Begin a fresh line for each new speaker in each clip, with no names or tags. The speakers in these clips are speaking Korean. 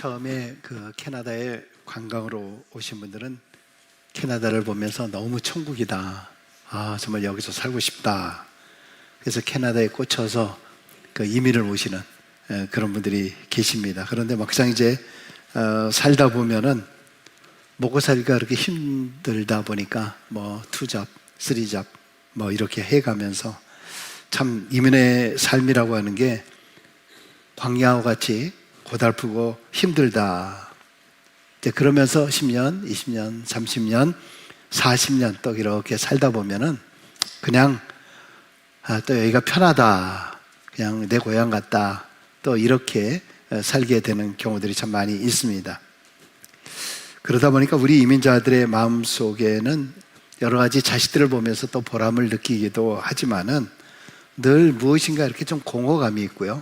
처음에 그 캐나다에 관광으로 오신 분들은 캐나다를 보면서 너무 천국이다. 아, 정말 여기서 살고 싶다. 그래서 캐나다에 꽂혀서 그 이민을 오시는 그런 분들이 계십니다. 그런데 막상 이제 살다 보면은 먹고 살기가 그렇게 힘들다 보니까 뭐 2잡, 3잡 뭐 이렇게 해가면서 참 이민의 삶이라고 하는 게 광야와 같이 고달프고 힘들다. 이제 그러면서 10년, 20년, 30년, 40년 또 이렇게 살다 보면은 그냥 또 여기가 편하다. 그냥 내 고향 같다. 또 이렇게 살게 되는 경우들이 참 많이 있습니다. 그러다 보니까 우리 이민자들의 마음속에는 여러 가지 자식들을 보면서 또 보람을 느끼기도 하지만은 늘 무엇인가 이렇게 좀 공허감이 있고요.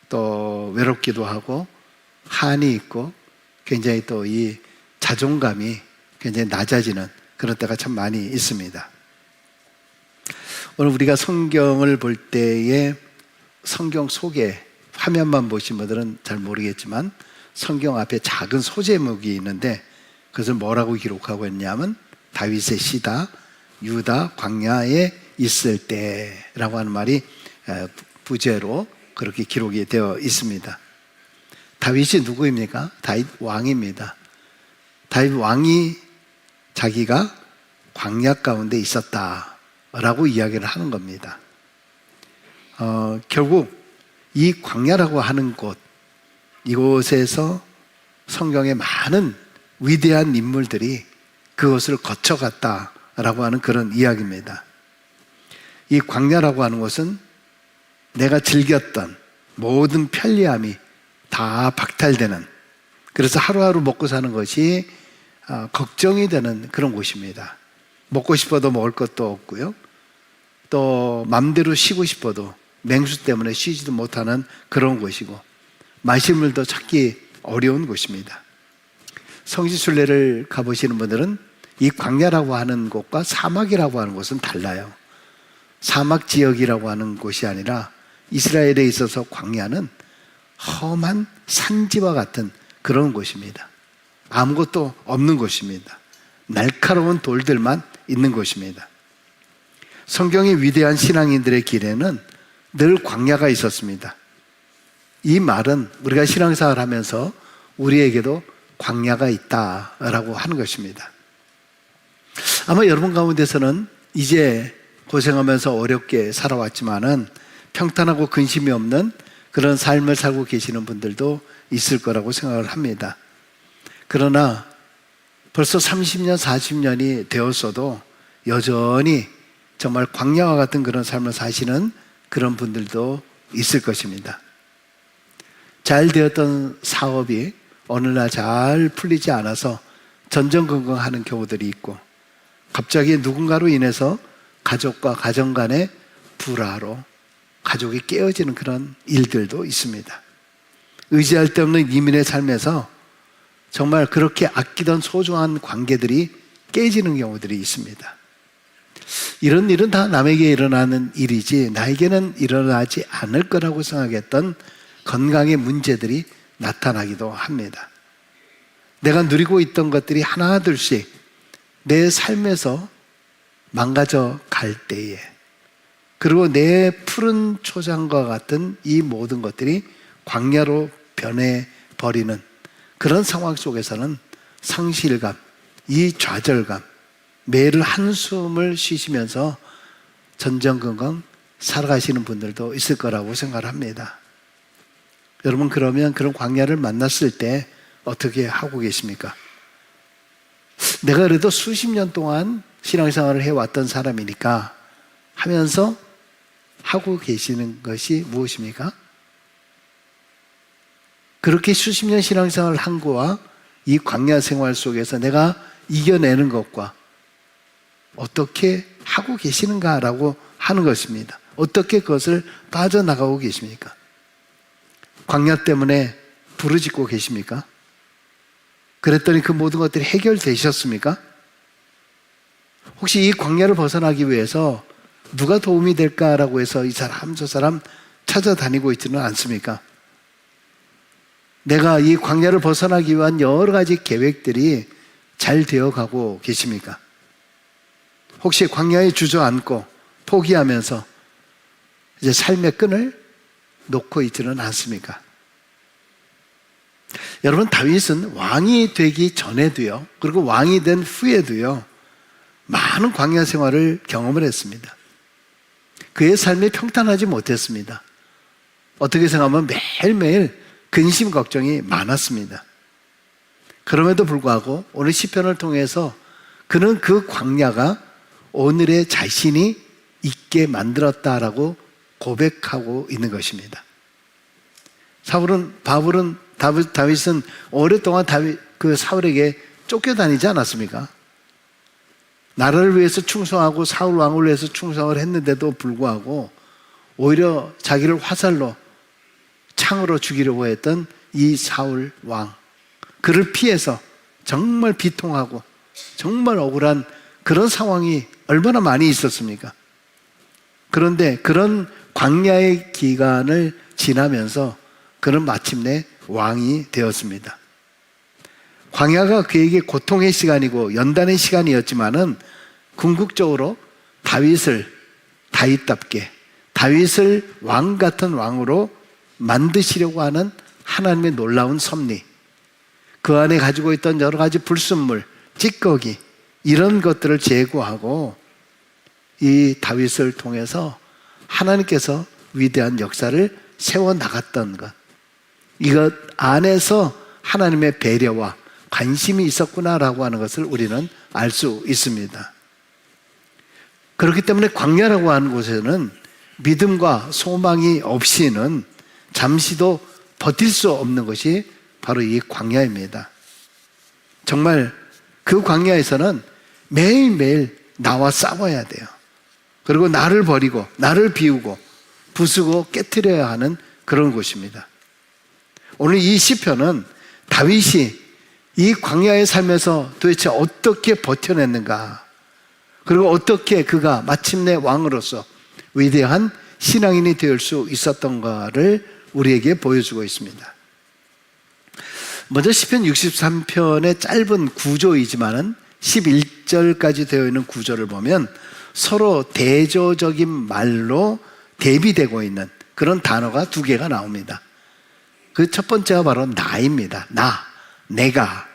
또 외롭기도 하고 한이 있고 굉장히 또 이 자존감이 굉장히 낮아지는 그런 때가 참 많이 있습니다. 오늘 우리가 성경을 볼 때에 성경 속에 화면만 보신 분들은 잘 모르겠지만 성경 앞에 작은 소제목이 있는데 그것을 뭐라고 기록하고 있냐면 다윗의 시다 유다 광야에 있을 때라고 하는 말이 부제로 그렇게 기록이 되어 있습니다. 다윗이 누구입니까? 다윗 왕입니다. 다윗 왕이 자기가 광야 가운데 있었다라고 이야기를 하는 겁니다. 결국 이 광야라고 하는 곳, 이곳에서 성경의 많은 위대한 인물들이 그것을 거쳐갔다라고 하는 그런 이야기입니다. 이 광야라고 하는 것은 내가 즐겼던 모든 편리함이 다 박탈되는, 그래서 하루하루 먹고 사는 것이 걱정이 되는 그런 곳입니다. 먹고 싶어도 먹을 것도 없고요. 또 맘대로 쉬고 싶어도 맹수 때문에 쉬지도 못하는 그런 곳이고 마실 물도 찾기 어려운 곳입니다. 성지순례를 가보시는 분들은 이 광야라고 하는 곳과 사막이라고 하는 곳은 달라요. 사막 지역이라고 하는 곳이 아니라 이스라엘에 있어서 광야는 험한 산지와 같은 그런 곳입니다. 아무것도 없는 곳입니다. 날카로운 돌들만 있는 곳입니다. 성경의 위대한 신앙인들의 길에는 늘 광야가 있었습니다. 이 말은 우리가 신앙생활을 하면서 우리에게도 광야가 있다라고 하는 것입니다. 아마 여러분 가운데서는 이제 고생하면서 어렵게 살아왔지만은 평탄하고 근심이 없는 그런 삶을 살고 계시는 분들도 있을 거라고 생각을 합니다. 그러나 벌써 30년, 40년이 되었어도 여전히 정말 광야와 같은 그런 삶을 사시는 그런 분들도 있을 것입니다. 잘 되었던 사업이 어느 날 잘 풀리지 않아서 전전긍긍하는 경우들이 있고 갑자기 누군가로 인해서 가족과 가정 간의 불화로 가족이 깨어지는 그런 일들도 있습니다. 의지할 데 없는 이민의 삶에서 정말 그렇게 아끼던 소중한 관계들이 깨지는 경우들이 있습니다. 이런 일은 다 남에게 일어나는 일이지 나에게는 일어나지 않을 거라고 생각했던 건강의 문제들이 나타나기도 합니다. 내가 누리고 있던 것들이 하나둘씩 내 삶에서 망가져 갈 때에, 그리고 내 푸른 초장과 같은 이 모든 것들이 광야로 변해버리는 그런 상황 속에서는 상실감, 이 좌절감, 매일 한숨을 쉬시면서 전전긍긍 살아가시는 분들도 있을 거라고 생각을 합니다. 여러분, 그러면 그런 광야를 만났을 때 어떻게 하고 계십니까? 내가 그래도 수십 년 동안 신앙생활을 해왔던 사람이니까 하면서 하고 계시는 것이 무엇입니까? 그렇게 수십 년 신앙생활을 한 거와 이 광야 생활 속에서 내가 이겨내는 것과 어떻게 하고 계시는가라고 하는 것입니다. 어떻게 그것을 빠져나가고 계십니까? 광야 때문에 부르짖고 계십니까? 그랬더니 그 모든 것들이 해결되셨습니까? 혹시 이 광야를 벗어나기 위해서 누가 도움이 될까라고 해서 이 사람 저 사람 찾아다니고 있지는 않습니까? 내가 이 광야를 벗어나기 위한 여러 가지 계획들이 잘 되어가고 계십니까? 혹시 광야에 주저앉고 포기하면서 이제 삶의 끈을 놓고 있지는 않습니까? 여러분, 다윗은 왕이 되기 전에도요, 그리고 왕이 된 후에도요, 많은 광야 생활을 경험을 했습니다. 그의 삶이 평탄하지 못했습니다. 어떻게 생각하면 매일매일 근심 걱정이 많았습니다. 그럼에도 불구하고 오늘 시편을 통해서 그는 그 광야가 오늘의 자신이 있게 만들었다라고 고백하고 있는 것입니다. 다윗은 오랫동안 그 사울에게 쫓겨다니지 않았습니까? 나라를 위해서 충성하고 사울 왕을 위해서 충성을 했는데도 불구하고 오히려 자기를 화살로 창으로 죽이려고 했던 이 사울 왕, 그를 피해서 정말 비통하고 정말 억울한 그런 상황이 얼마나 많이 있었습니까? 그런데 그런 광야의 기간을 지나면서 그는 마침내 왕이 되었습니다. 광야가 그에게 고통의 시간이고 연단의 시간이었지만은 궁극적으로 다윗답게 다윗을 왕 같은 왕으로 만드시려고 하는 하나님의 놀라운 섭리, 그 안에 가지고 있던 여러 가지 불순물, 찌꺼기, 이런 것들을 제거하고 이 다윗을 통해서 하나님께서 위대한 역사를 세워나갔던 것, 이것 안에서 하나님의 배려와 관심이 있었구나라고 하는 것을 우리는 알 수 있습니다. 그렇기 때문에 광야라고 하는 곳에는 믿음과 소망이 없이는 잠시도 버틸 수 없는 것이 바로 이 광야입니다. 정말 그 광야에서는 매일매일 나와 싸워야 돼요. 그리고 나를 버리고 나를 비우고 부수고 깨트려야 하는 그런 곳입니다. 오늘 이 시편은 다윗이 이 광야의 삶에서 도대체 어떻게 버텨냈는가, 그리고 어떻게 그가 마침내 왕으로서 위대한 신앙인이 될 수 있었던가를 우리에게 보여주고 있습니다. 먼저 시편 63편의 짧은 구조이지만은 11절까지 되어 있는 구조를 보면 서로 대조적인 말로 대비되고 있는 그런 단어가 두 개가 나옵니다. 그 첫 번째가 바로 나입니다. 내가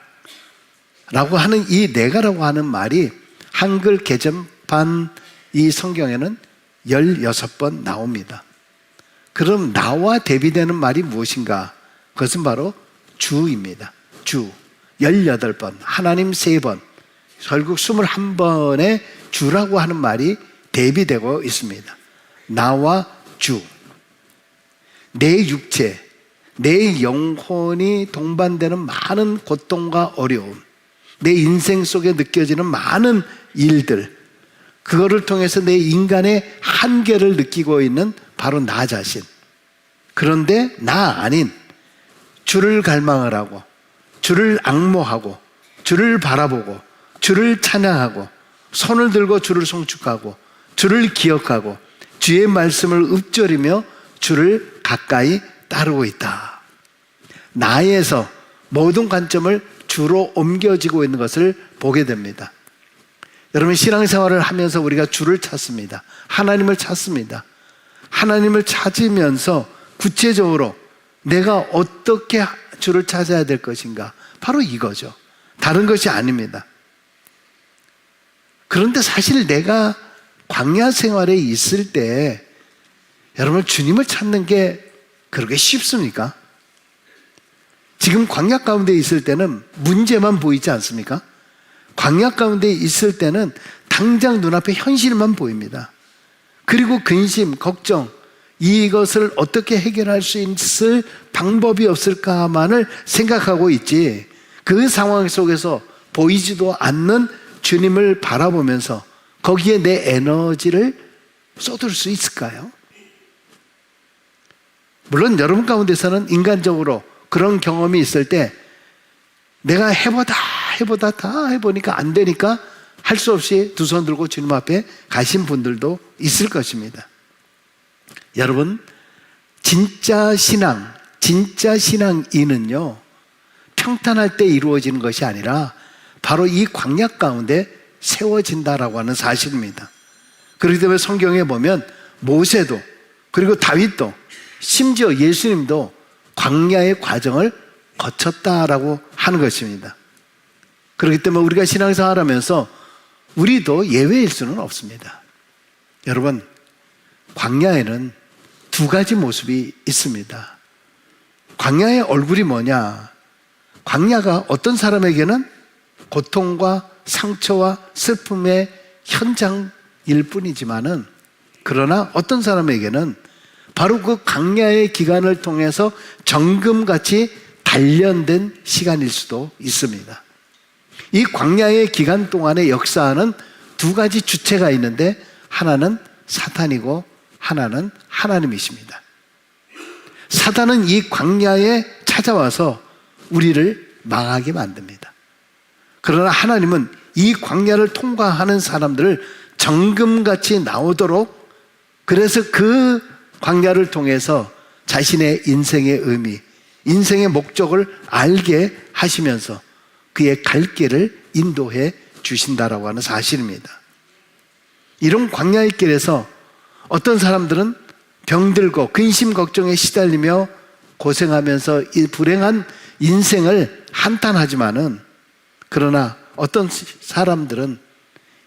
라고 하는 이 내가라고 하는 말이 한글 개정판 이 성경에는 16번 나옵니다. 그럼 나와 대비되는 말이 무엇인가? 그것은 바로 주입니다. 주 18번, 하나님 3번, 결국 21번의 주라고 하는 말이 대비되고 있습니다. 나와 주, 내 육체, 내 영혼이 동반되는 많은 고통과 어려움, 내 인생 속에 느껴지는 많은 일들, 그거를 통해서 내 인간의 한계를 느끼고 있는 바로 나 자신. 그런데 나 아닌 주를 갈망을 하고, 주를 앙모하고, 주를 바라보고, 주를 찬양하고, 손을 들고 주를 송축하고, 주를 기억하고, 주의 말씀을 읊조리며 주를 가까이 따르고 있다. 나에서 모든 관점을 주로 옮겨지고 있는 것을 보게 됩니다. 여러분, 신앙생활을 하면서 우리가 주를 찾습니다. 하나님을 찾습니다. 하나님을 찾으면서 구체적으로 내가 어떻게 주를 찾아야 될 것인가, 바로 이거죠. 다른 것이 아닙니다. 그런데 사실 내가 광야 생활에 있을 때 여러분, 주님을 찾는 게 그렇게 쉽습니까? 지금 광야 가운데 있을 때는 문제만 보이지 않습니까? 광야 가운데 있을 때는 당장 눈앞에 현실만 보입니다. 그리고 근심, 걱정, 이것을 어떻게 해결할 수 있을 방법이 없을까만을 생각하고 있지, 그 상황 속에서 보이지도 않는 주님을 바라보면서 거기에 내 에너지를 쏟을 수 있을까요? 물론 여러분 가운데서는 인간적으로 그런 경험이 있을 때 내가 해보다 다 해보니까 안 되니까 할 수 없이 두 손 들고 주님 앞에 가신 분들도 있을 것입니다. 여러분, 진짜 신앙, 진짜 신앙인은요, 평탄할 때 이루어지는 것이 아니라 바로 이 광야 가운데 세워진다라고 하는 사실입니다. 그렇기 때문에 성경에 보면 모세도, 그리고 다윗도, 심지어 예수님도 광야의 과정을 거쳤다라고 하는 것입니다. 그렇기 때문에 우리가 신앙생활 하면서 우리도 예외일 수는 없습니다. 여러분, 광야에는 두 가지 모습이 있습니다. 광야의 얼굴이 뭐냐? 광야가 어떤 사람에게는 고통과 상처와 슬픔의 현장일 뿐이지만은, 그러나 어떤 사람에게는 바로 그 광야의 기간을 통해서 정금같이 단련된 시간일 수도 있습니다. 이 광야의 기간 동안에 역사하는 두 가지 주체가 있는데, 하나는 사탄이고 하나는 하나님이십니다. 사탄은 이 광야에 찾아와서 우리를 망하게 만듭니다. 그러나 하나님은 이 광야를 통과하는 사람들을 정금같이 나오도록, 그래서 그 광야를 통해서 자신의 인생의 의미, 인생의 목적을 알게 하시면서 그의 갈 길을 인도해 주신다라고 하는 사실입니다. 이런 광야의 길에서 어떤 사람들은 병들고 근심 걱정에 시달리며 고생하면서 이 불행한 인생을 한탄하지만은, 그러나 어떤 사람들은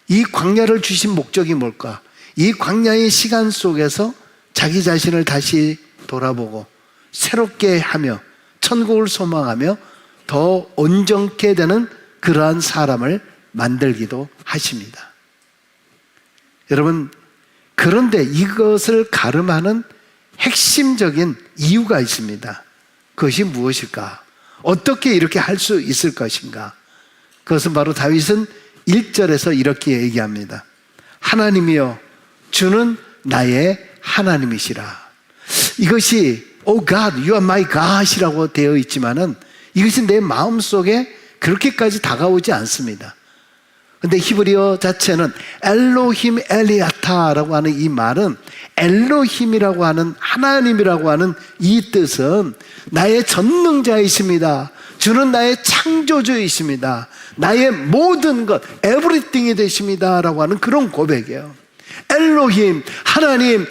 이 광야를 주신 목적이 뭘까? 이 광야의 시간 속에서 자기 자신을 다시 돌아보고 새롭게 하며 천국을 소망하며 더 온전케 되는 그러한 사람을 만들기도 하십니다. 여러분, 그런데 이것을 가름하는 핵심적인 이유가 있습니다. 그것이 무엇일까? 어떻게 이렇게 할 수 있을 것인가? 그것은 바로 다윗은 1절에서 이렇게 얘기합니다. 하나님이여, 주는 나의 하나님이시라. 이것이 Oh God, you are my God이라고 되어 있지만은 이것이 내 마음속에 그렇게까지 다가오지 않습니다. 근데 히브리어 자체는 엘로힘 엘리아타라고 하는 이 말은, 엘로힘이라고 하는, 하나님이라고 하는 이 뜻은 나의 전능자이십니다. 주는 나의 창조주이십니다. 나의 모든 것, 에브리띵이 되십니다 라고 하는 그런 고백이에요. 엘로힘, 하나님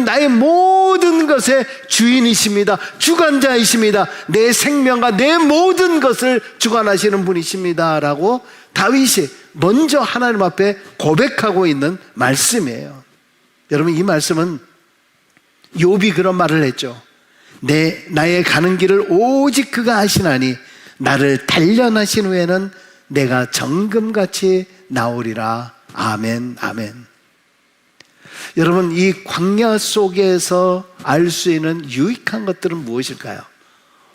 나의 모든 것의 주인이십니다. 주관자이십니다. 내 생명과 내 모든 것을 주관하시는 분이십니다 라고 다윗이 먼저 하나님 앞에 고백하고 있는 말씀이에요. 여러분, 이 말씀은 욥이 그런 말을 했죠. 나의 가는 길을 오직 그가 아시나니 나를 단련하신 후에는 내가 정금같이 나오리라. 아멘, 아멘. 여러분, 이 광야 속에서 알 수 있는 유익한 것들은 무엇일까요?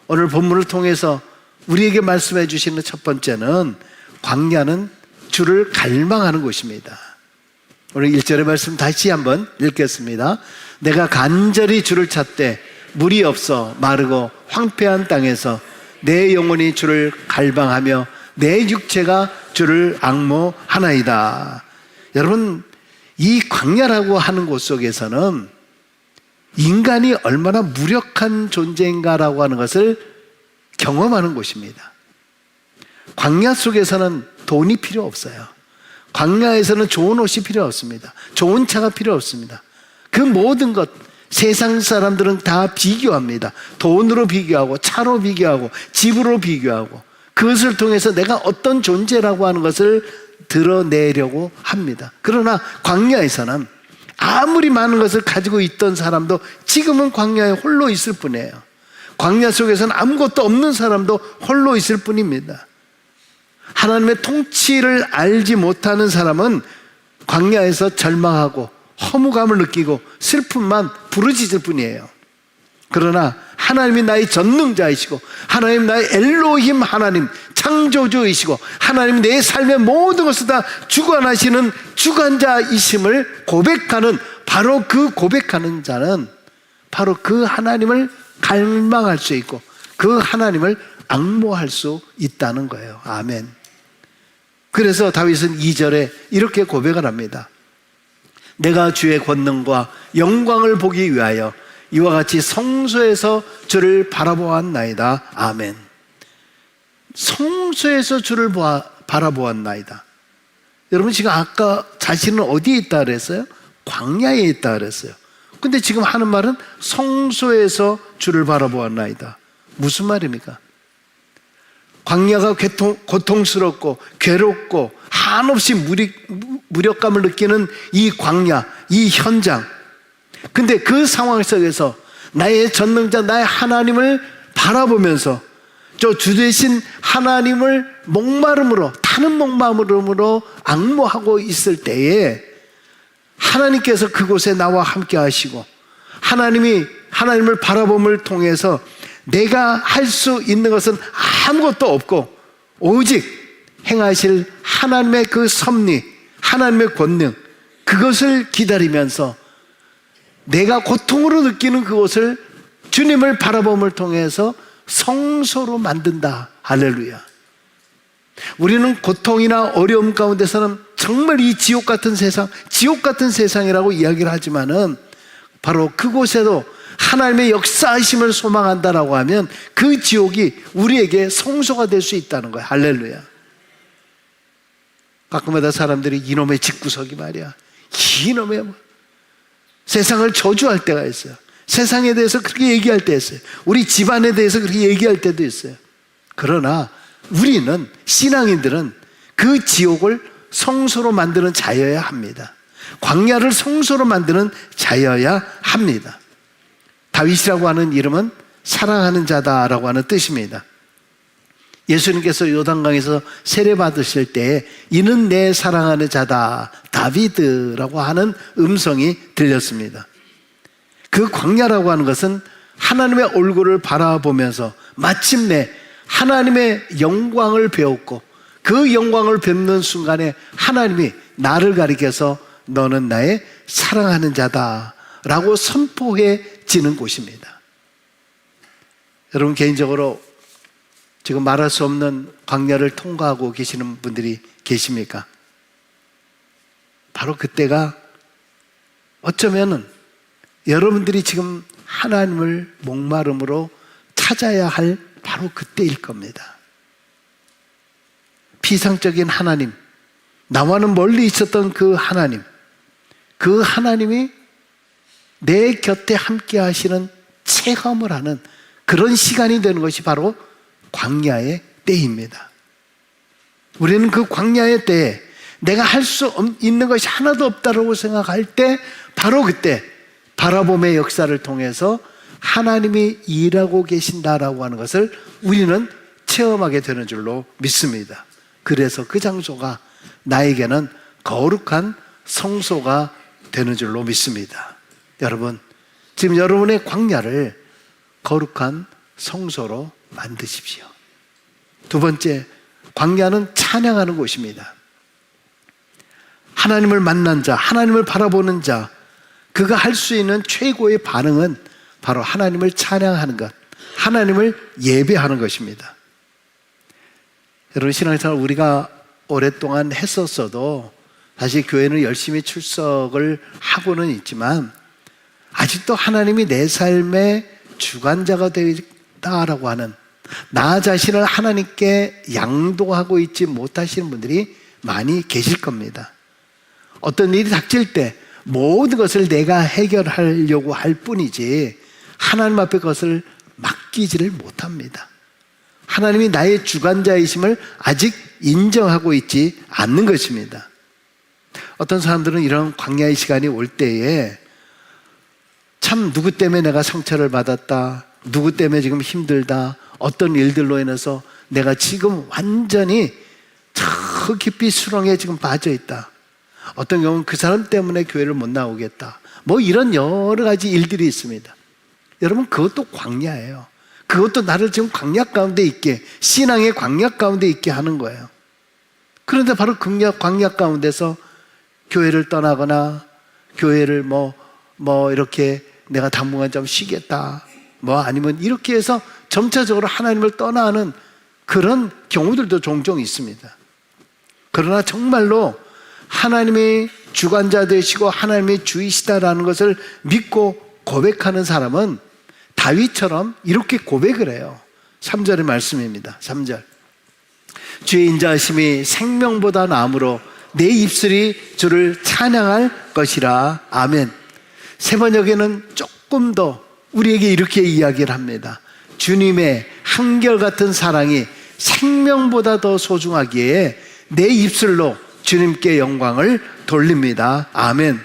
오늘 본문을 통해서 우리에게 말씀해 주시는 첫 번째는, 광야는 주를 갈망하는 곳입니다. 오늘 1절의 말씀 다시 한번 읽겠습니다. 내가 간절히 주를 찾되 물이 없어 마르고 황폐한 땅에서 내 영혼이 주를 갈망하며 내 육체가 주를 앙모하나이다. 여러분, 이 광야라고 하는 곳 속에서는 인간이 얼마나 무력한 존재인가라고 하는 것을 경험하는 곳입니다. 광야 속에서는 돈이 필요 없어요. 광야에서는 좋은 옷이 필요 없습니다. 좋은 차가 필요 없습니다. 그 모든 것, 세상 사람들은 다 비교합니다. 돈으로 비교하고, 차로 비교하고, 집으로 비교하고, 그것을 통해서 내가 어떤 존재라고 하는 것을 드러내려고 합니다. 그러나 광야에서는 아무리 많은 것을 가지고 있던 사람도 지금은 광야에 홀로 있을 뿐이에요. 광야 속에서는 아무것도 없는 사람도 홀로 있을 뿐입니다. 하나님의 통치를 알지 못하는 사람은 광야에서 절망하고 허무감을 느끼고 슬픔만 부르짖을 뿐이에요. 그러나 하나님이 나의 전능자이시고, 하나님 나의 엘로힘, 하나님 창조주이시고, 하나님 내 삶의 모든 것을 다 주관하시는 주관자이심을 고백하는, 바로 그 고백하는 자는 바로 그 하나님을 갈망할 수 있고 그 하나님을 앙모할 수 있다는 거예요. 아멘. 그래서 다윗은 2절에 이렇게 고백을 합니다. 내가 주의 권능과 영광을 보기 위하여 이와 같이 성소에서 주를 바라보았나이다. 아멘. 성소에서 주를 바라보았나이다. 여러분, 지금 아까 자신은 어디에 있다 그랬어요? 광야에 있다 그랬어요. 근데 지금 하는 말은 성소에서 주를 바라보았나이다. 무슨 말입니까? 광야가 고통스럽고 괴롭고 한없이 무력감을 느끼는 이 광야, 이 현장. 근데 그 상황 속에서 나의 전능자, 나의 하나님을 바라보면서 저 주 되신 하나님을 목마름으로, 타는 목마름으로 앙모하고 있을 때에 하나님께서 그곳에 나와 함께 하시고, 하나님을 바라봄을 통해서 내가 할 수 있는 것은 아무것도 없고 오직 행하실 하나님의 그 섭리, 하나님의 권능, 그것을 기다리면서 내가 고통으로 느끼는 그것을 주님을 바라봄을 통해서 성소로 만든다. 할렐루야. 우리는 고통이나 어려움 가운데서는 정말 이 지옥 같은 세상이라고 이야기를 하지만은 바로 그곳에도 하나님의 역사하심을 소망한다라고 하면 그 지옥이 우리에게 성소가 될 수 있다는 거예요. 할렐루야. 가끔마다 사람들이 이놈의 집구석이 말이야, 이놈의 세상을 저주할 때가 있어요. 세상에 대해서 그렇게 얘기할 때 있어요. 우리 집안에 대해서 그렇게 얘기할 때도 있어요. 그러나 우리는, 신앙인들은 그 지옥을 성소로 만드는 자여야 합니다. 광야를 성소로 만드는 자여야 합니다. 다윗이라고 하는 이름은 사랑하는 자다라고 하는 뜻입니다. 예수님께서 요단강에서 세례 받으실 때 이는 내 사랑하는 자다, 다비드라고 하는 음성이 들렸습니다. 그 광야라고 하는 것은 하나님의 얼굴을 바라보면서 마침내 하나님의 영광을 배웠고, 그 영광을 뵙는 순간에 하나님이 나를 가리켜서 너는 나의 사랑하는 자다 라고 선포해지는 곳입니다. 여러분, 개인적으로 지금 말할 수 없는 광야를 통과하고 계시는 분들이 계십니까? 바로 그때가 어쩌면은 여러분들이 지금 하나님을 목마름으로 찾아야 할 바로 그때일 겁니다. 피상적인 하나님, 나와는 멀리 있었던 그 하나님이 내 곁에 함께 하시는 체험을 하는 그런 시간이 되는 것이 바로 광야의 때입니다. 우리는 그 광야의 때에 내가 할 수 있는 것이 하나도 없다고 생각할 때, 바로 그때 바라봄의 역사를 통해서 하나님이 일하고 계신다라고 하는 것을 우리는 체험하게 되는 줄로 믿습니다. 그래서 그 장소가 나에게는 거룩한 성소가 되는 줄로 믿습니다. 여러분, 지금 여러분의 광야를 거룩한 성소로 만드십시오. 두 번째, 광야는 찬양하는 곳입니다. 하나님을 만난 자, 하나님을 바라보는 자, 그가 할 수 있는 최고의 반응은 바로 하나님을 찬양하는 것, 하나님을 예배하는 것입니다. 여러분, 신앙생활 우리가 오랫동안 했었어도 사실 교회는 열심히 출석을 하고는 있지만 아직도 하나님이 내 삶의 주관자가 되겠다라고 하는, 나 자신을 하나님께 양도하고 있지 못하시는 분들이 많이 계실 겁니다. 어떤 일이 닥칠 때 모든 것을 내가 해결하려고 할 뿐이지 하나님 앞에 그것을 맡기지를 못합니다. 하나님이 나의 주관자이심을 아직 인정하고 있지 않는 것입니다. 어떤 사람들은 이런 광야의 시간이 올 때에 참 누구 때문에 내가 상처를 받았다, 누구 때문에 지금 힘들다, 어떤 일들로 인해서 내가 지금 완전히 저 깊이 수렁에 지금 빠져 있다, 어떤 경우는 그 사람 때문에 교회를 못 나오겠다, 뭐 이런 여러 가지 일들이 있습니다. 여러분, 그것도 광야예요. 그것도 나를 지금 광야 가운데 있게, 신앙의 광야 가운데 있게 하는 거예요. 그런데 바로 광야 가운데서 교회를 떠나거나 교회를 이렇게 내가 당분간 좀 쉬겠다, 아니면 이렇게 해서 점차적으로 하나님을 떠나는 그런 경우들도 종종 있습니다. 그러나 정말로 하나님의 주관자 되시고 하나님의 주이시다라는 것을 믿고 고백하는 사람은 다윗처럼 이렇게 고백을 해요. 3절의 말씀입니다. 3절. 주의 인자하심이 생명보다 나음으로 내 입술이 주를 찬양할 것이라. 아멘. 세 번역에는 조금 더 우리에게 이렇게 이야기를 합니다. 주님의 한결같은 사랑이 생명보다 더 소중하기에 내 입술로 주님께 영광을 돌립니다. 아멘.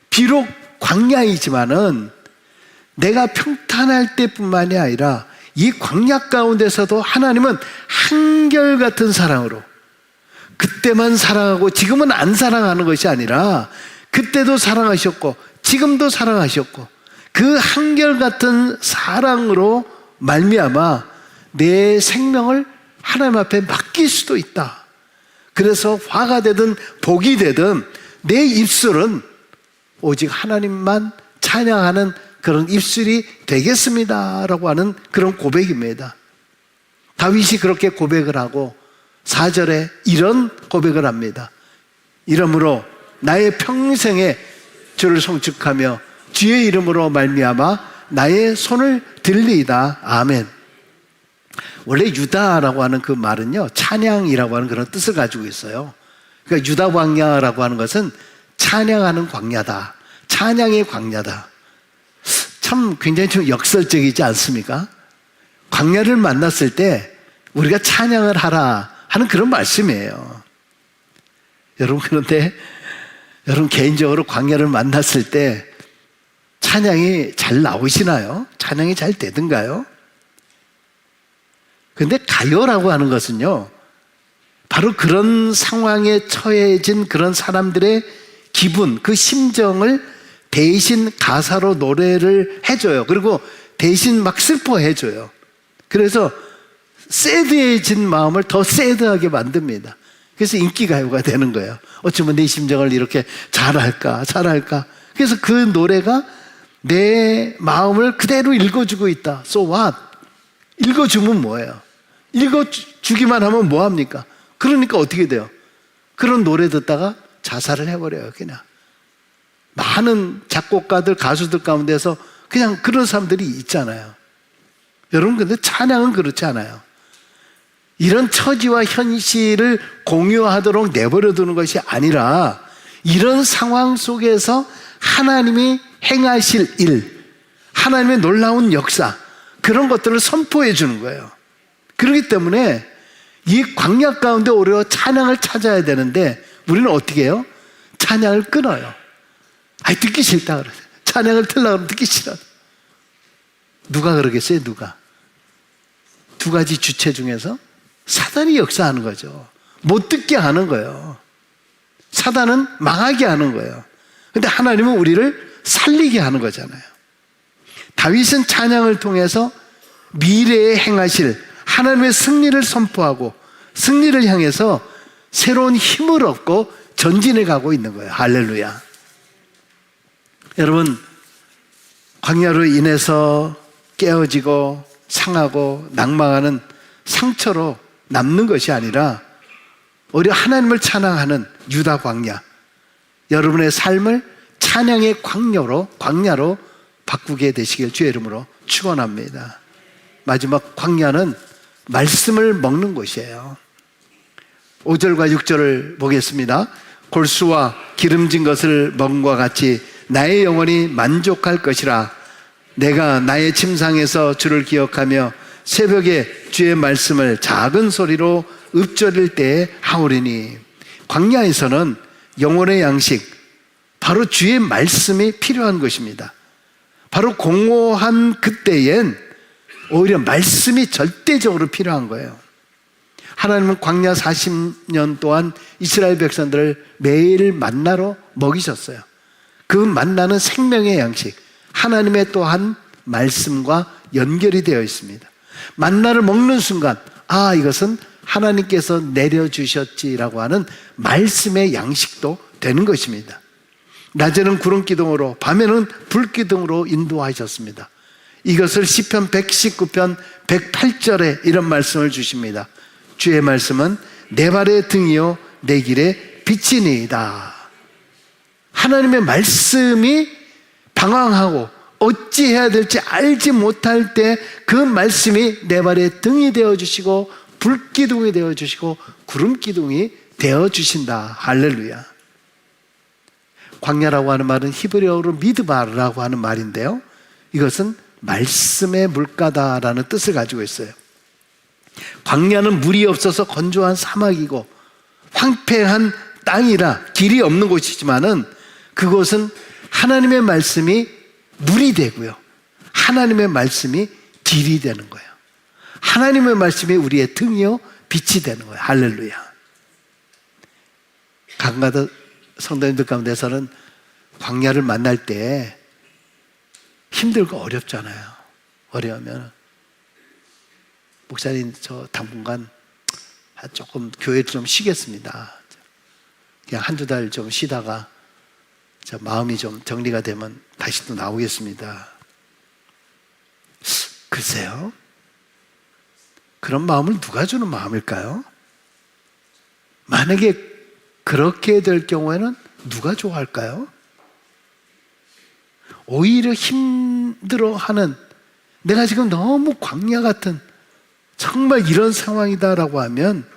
비록 광야이지만은 내가 평탄할 때뿐만이 아니라 이 광야 가운데서도 하나님은 한결같은 사랑으로, 그때만 사랑하고 지금은 안 사랑하는 것이 아니라 그때도 사랑하셨고 지금도 사랑하셨고 그 한결같은 사랑으로 말미암아 내 생명을 하나님 앞에 맡길 수도 있다. 그래서 화가 되든 복이 되든 내 입술은 오직 하나님만 찬양하는 그런 입술이 되겠습니다 라고 하는 그런 고백입니다. 다윗이 그렇게 고백을 하고 4절에 이런 고백을 합니다. 이러므로 나의 평생에 주를 송축하며 주의 이름으로 말미암아 나의 손을 들리이다. 아멘. 원래 유다라고 하는 그 말은요, 찬양이라고 하는 그런 뜻을 가지고 있어요. 그러니까 유다 광야라고 하는 것은 찬양하는 광야다, 찬양의 광야다. 참 굉장히 좀 역설적이지 않습니까? 광야를 만났을 때 우리가 찬양을 하라 하는 그런 말씀이에요. 여러분, 그런데 여러분 개인적으로 광야를 만났을 때 찬양이 잘 나오시나요? 찬양이 잘 되든가요? 근데 가요라고 하는 것은요, 바로 그런 상황에 처해진 그런 사람들의 기분, 그 심정을 대신 가사로 노래를 해줘요. 그리고 대신 막 슬퍼해줘요. 그래서 새드해진 마음을 더 새드하게 만듭니다. 그래서 인기가요가 되는 거예요. 어쩌면 내 심정을 이렇게 잘할까. 그래서 그 노래가 내 마음을 그대로 읽어주고 있다. So what? 읽어주면 뭐예요? 읽어주기만 하면 뭐합니까? 그러니까 어떻게 돼요? 그런 노래 듣다가 자살을 해버려요. 그냥 많은 작곡가들, 가수들 가운데서 그냥 그런 사람들이 있잖아요. 여러분, 근데 찬양은 그렇지 않아요. 이런 처지와 현실을 공유하도록 내버려 두는 것이 아니라 이런 상황 속에서 하나님이 행하실 일, 하나님의 놀라운 역사, 그런 것들을 선포해 주는 거예요. 그렇기 때문에 이 광야 가운데 오히려 찬양을 찾아야 되는데 우리는 어떻게 해요? 찬양을 끊어요. 듣기 싫다 그러세요. 찬양을 틀려고 하면 듣기 싫어. 누가 그러겠어요? 누가? 두 가지 주체 중에서 사단이 역사하는 거죠. 못 듣게 하는 거예요. 사단은 망하게 하는 거예요. 근데 하나님은 우리를 살리게 하는 거잖아요. 다윗은 찬양을 통해서 미래에 행하실 하나님의 승리를 선포하고 승리를 향해서 새로운 힘을 얻고 전진해 가고 있는 거예요. 할렐루야. 여러분, 광야로 인해서 깨어지고 상하고 낭망하는 상처로 남는 것이 아니라 오히려 하나님을 찬양하는 유다 광야, 여러분의 삶을 찬양의 광야로 바꾸게 되시길 주의 이름으로 축원합니다. 마지막 광야는 말씀을 먹는 곳이에요. 5절과 6절을 보겠습니다. 골수와 기름진 것을 먹음과 같이 나의 영혼이 만족할 것이라. 내가 나의 침상에서 주를 기억하며 새벽에 주의 말씀을 작은 소리로 읊조릴 때에 하오리니. 광야에서는 영혼의 양식, 바로 주의 말씀이 필요한 것입니다. 바로 공허한 그때엔 오히려 말씀이 절대적으로 필요한 거예요. 하나님은 광야 40년 동안 이스라엘 백성들을 매일 만나로 먹이셨어요. 그 만나는 생명의 양식, 하나님의 또한 말씀과 연결이 되어 있습니다. 만나를 먹는 순간 이것은 하나님께서 내려주셨지라고 하는 말씀의 양식도 되는 것입니다. 낮에는 구름기둥으로, 밤에는 불기둥으로 인도하셨습니다. 이것을 시편 119편 108절에 이런 말씀을 주십니다. 주의 말씀은 내 발의 등이요 내 길의 빛이니이다. 하나님의 말씀이 방황하고 어찌해야 될지 알지 못할 때 그 말씀이 내 발에 등이 되어주시고 불기둥이 되어주시고 구름기둥이 되어주신다. 할렐루야. 광야라고 하는 말은 히브리어로 미드바라고 하는 말인데요, 이것은 말씀의 물가다라는 뜻을 가지고 있어요. 광야는 물이 없어서 건조한 사막이고 황폐한 땅이라 길이 없는 곳이지만은 그곳은 하나님의 말씀이 물이 되고요, 하나님의 말씀이 길이 되는 거예요. 하나님의 말씀이 우리의 등이요 빛이 되는 거예요. 할렐루야. 강가도 성도님들 가운데서는 광야를 만날 때 힘들고 어렵잖아요. 어려우면 목사님 저 당분간 조금 교회 좀 쉬겠습니다. 그냥 한두 달 좀 쉬다가 저 마음이 좀 정리가 되면 다시 또 나오겠습니다. 글쎄요, 그런 마음을 누가 주는 마음일까요? 만약에 그렇게 될 경우에는 누가 좋아할까요? 오히려 힘들어하는, 내가 지금 너무 광야 같은 정말 이런 상황이다라고 하면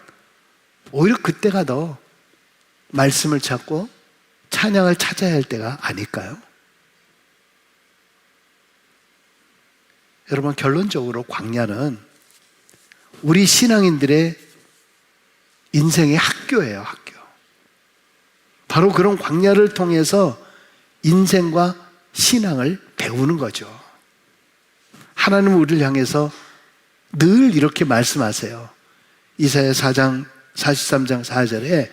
오히려 그때가 더 말씀을 찾고 찬양을 찾아야 할 때가 아닐까요? 여러분, 결론적으로 광야는 우리 신앙인들의 인생의 학교예요. 학교. 바로 그런 광야를 통해서 인생과 신앙을 배우는 거죠. 하나님은 우리를 향해서 늘 이렇게 말씀하세요. 이사야 4장 43장 4절에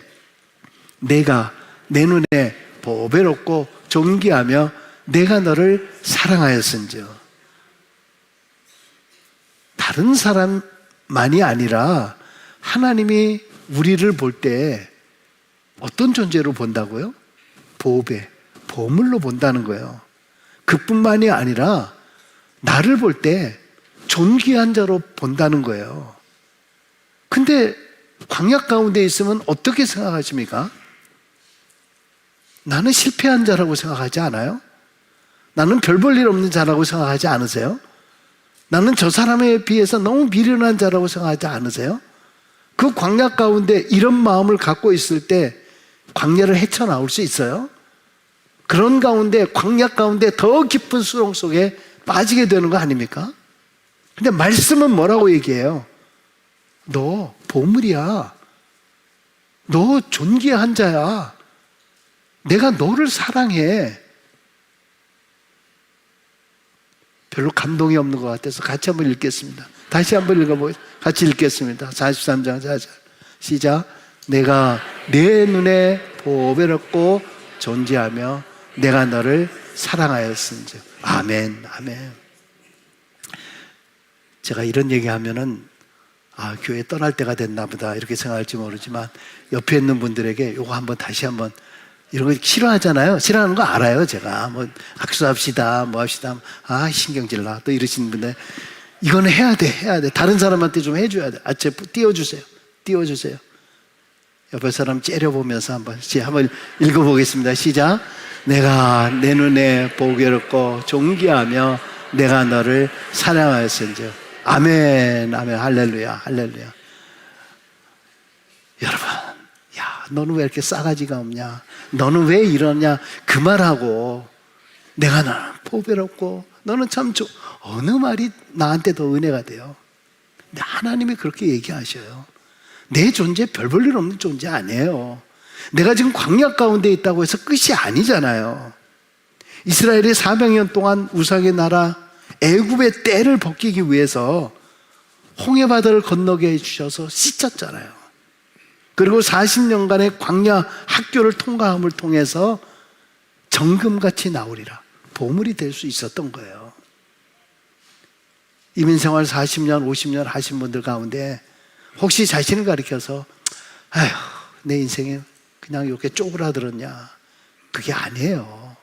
내가 내 눈에 보배롭고 존귀하며 내가 너를 사랑하였은즉. 다른 사람만이 아니라 하나님이 우리를 볼 때 어떤 존재로 본다고요? 보배, 보물로 본다는 거예요. 그뿐만이 아니라 나를 볼 때 존귀한 자로 본다는 거예요. 근데 광야 가운데 있으면 어떻게 생각하십니까? 나는 실패한 자라고 생각하지 않아요? 나는 별 볼 일 없는 자라고 생각하지 않으세요? 나는 저 사람에 비해서 너무 미련한 자라고 생각하지 않으세요? 그 광야 가운데 이런 마음을 갖고 있을 때 광야를 헤쳐나올 수 있어요? 그런 가운데, 광야 가운데 더 깊은 수렁 속에 빠지게 되는 거 아닙니까? 근데 말씀은 뭐라고 얘기해요? 너 보물이야. 너 존귀한 자야. 내가 너를 사랑해. 별로 감동이 없는 것 같아서 같이 한번 읽겠습니다. 다시 한번 읽어보겠습니다. 같이 읽겠습니다. 43장 4절 시작. 내가 내 눈에 보배롭고 존귀하며 내가 너를 사랑하였은즉. 아멘. 아멘. 제가 이런 얘기하면은 교회 떠날 때가 됐나 보다 이렇게 생각할지 모르지만 옆에 있는 분들에게 요거 한번 다시 한번, 이런 거 싫어하잖아요. 싫어하는 거 알아요. 제가 뭐 악수합시다 뭐 합시다, 신경질나 또 이러시는 분들, 이거는 해야 돼. 다른 사람한테 좀 해줘야 돼. 띄워주세요. 옆에 사람 째려보면서 한번 읽어보겠습니다. 시작. 내가 내 눈에 보배롭고 존귀하며 내가 너를 사랑하였은즉. 아멘. 아멘. 할렐루야. 할렐루야. 여러분, 너는 왜 이렇게 싸가지가 없냐, 너는 왜 이러냐, 그 말하고 내가 너는 보배롭고 너는 참 어느 말이 나한테 더 은혜가 돼요? 근데 하나님이 그렇게 얘기하셔요. 내 존재 별 볼 일 없는 존재 아니에요. 내가 지금 광야 가운데 있다고 해서 끝이 아니잖아요. 이스라엘이 400년 동안 우상의 나라 애굽의 때를 벗기기 위해서 홍해바다를 건너게 해주셔서 씻었잖아요. 그리고 40년간의 광야 학교를 통과함을 통해서 정금같이 나오리라, 보물이 될 수 있었던 거예요. 이민생활 40년 50년 하신 분들 가운데 혹시 자신을 가리켜서 내 인생에 그냥 이렇게 쪼그라들었냐, 그게 아니에요.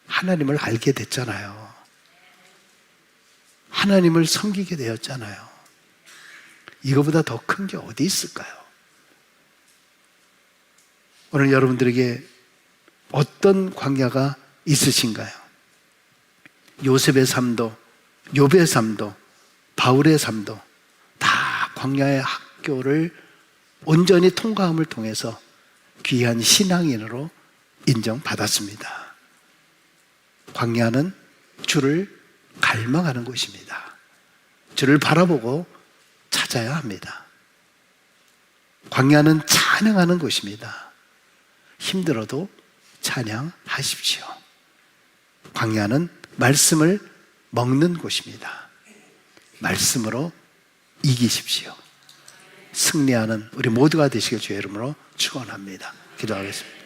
하나님을 알게 됐잖아요. 하나님을 섬기게 되었잖아요. 이거보다 더 큰 게 어디 있을까요? 오늘 여러분들에게 어떤 광야가 있으신가요? 요셉의 삶도, 욥의 삶도, 바울의 삶도 다 광야의 학교를 온전히 통과함을 통해서 귀한 신앙인으로 인정받았습니다. 광야는 주를 갈망하는 곳입니다. 주를 바라보고 찾아야 합니다. 광야는 찬양하는 곳입니다. 힘들어도 찬양하십시오. 광야는 말씀을 먹는 곳입니다. 말씀으로 이기십시오. 승리하는 우리 모두가 되시길 주의 이름으로 축원합니다. 기도하겠습니다.